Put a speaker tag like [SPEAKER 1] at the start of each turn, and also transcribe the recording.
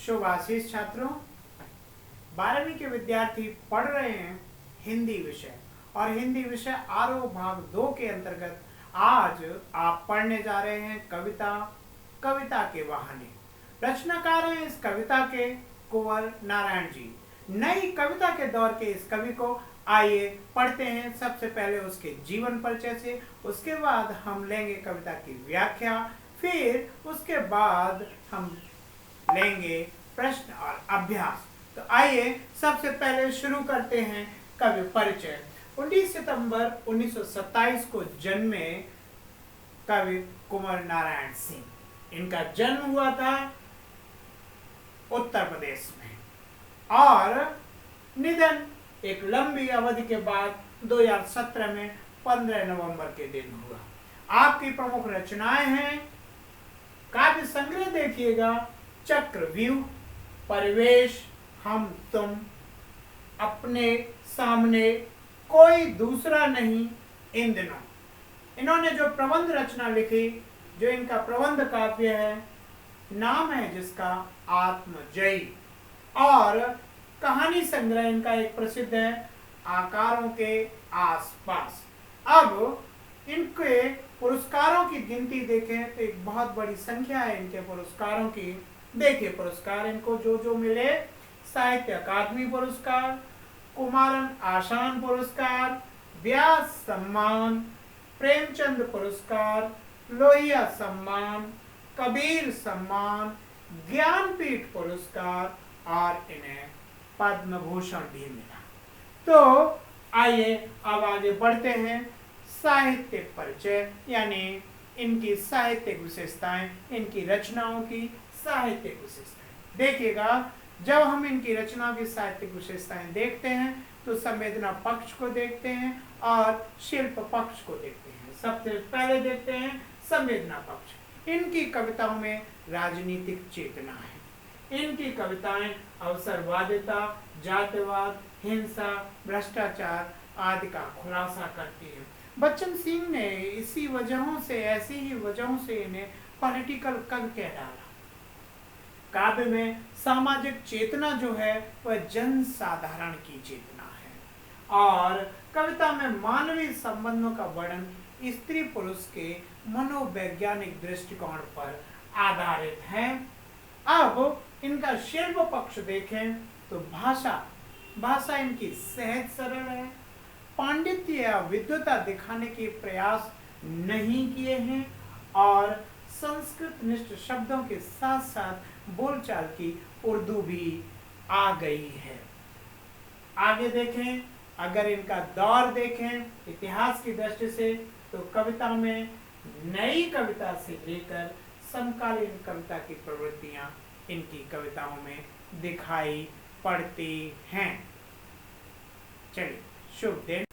[SPEAKER 1] शुभ आशीष छात्रों। 12वीं के विद्यार्थी पढ़ रहे हैं हिंदी विषय और हिंदी विषय आरोह भाग 2 के अंतर्गत आज आप पढ़ने जा रहे हैं कविता के बहाने। रचनाकार हैं इस कविता के कुंवर नारायण जी। नई कविता के दौर के इस कवि को आइए पढ़ते हैं। सबसे पहले उसके जीवन परिचय से, उसके बाद हम लेंगे कविता की व्याख्या, फिर उसके बाद हम लेंगे प्रश्न और अभ्यास। तो आइए सबसे पहले शुरू करते हैं कवि परिचय। 19 सितंबर 1927 को जन्मे कवि कुंवर नारायण सिंह। इनका जन्म हुआ था उत्तर प्रदेश में और निधन एक लंबी अवधि के बाद 2017 में 15 नवंबर के दिन हुआ। आपकी प्रमुख रचनाएं हैं, काव्य संग्रह देखिएगा, चक्रव्यूह, परिवेश, हम तुम, अपने सामने, कोई दूसरा नहीं, इन दिनों। इन्होंने जो प्रबंध रचना लिखी, जो इनका प्रबंध काव्य है, नाम है जिसका आत्मजयी, और कहानी संग्रह इनका एक प्रसिद्ध है, आकारों के आसपास। अब इनके पुरस्कारों की गिनती देखें तो एक बहुत बड़ी संख्या है इनके पुरस्कारों की। देखिए पुरस्कार इनको जो मिले: साहित्य अकादमी पुरस्कार, कुमारन आशान पुरस्कार, व्यास सम्मान, प्रेमचंद पुरस्कार, लोहिया सम्मान, कबीर सम्मान, ज्ञानपीठ पुरस्कार और इन्हें पद्म भूषण भी मिला। तो आइए अब आगे बढ़ते हैं। साहित्यिक परिचय यानी इनकी साहित्यिक विशेषताएं, इनकी रचनाओं की साहित्यिक विशेषताएं। देखिएगा, जब हम इनकी रचनाओं की साहित्यिक विशेषताएं देखते हैं तो संवेदना पक्ष को देखते हैं और शिल्प पक्ष को देखते हैं। सबसे पहले देखते हैं संवेदना पक्ष। इनकी कविताओं में राजनीतिक चेतना है। इनकी कविताएं अवसरवादिता, जातिवाद, हिंसा, भ्रष्टाचार आदि का खुलासा करती है। बच्चन सिंह ने ऐसी ही वजहों से इन्हें पॉलिटिकल कवि कह डाला। काव्य में सामाजिक चेतना जो है वह जन साधारण की चेतना है और कविता में मानवीय संबंधों का वर्णन स्त्री पुरुष के मनोवैज्ञानिक दृष्टिकोण पर आधारित है। अब इनका शिल्प पक्ष देखें तो भाषा इनकी सहज सरल है। पांडित्य या विद्वता दिखाने के प्रयास नहीं किए हैं और संस्कृत निष्ठ शब्दों के साथ साथ बोलचाल की उर्दू भी आ गई है। आगे देखें, अगर इनका दौर देखें इतिहास की दृष्टि से तो कविता में नई कविता से लेकर समकालीन कविता की प्रवृत्तियां इनकी कविताओं में दिखाई पड़ती हैं। चलिए, शुभ दिन।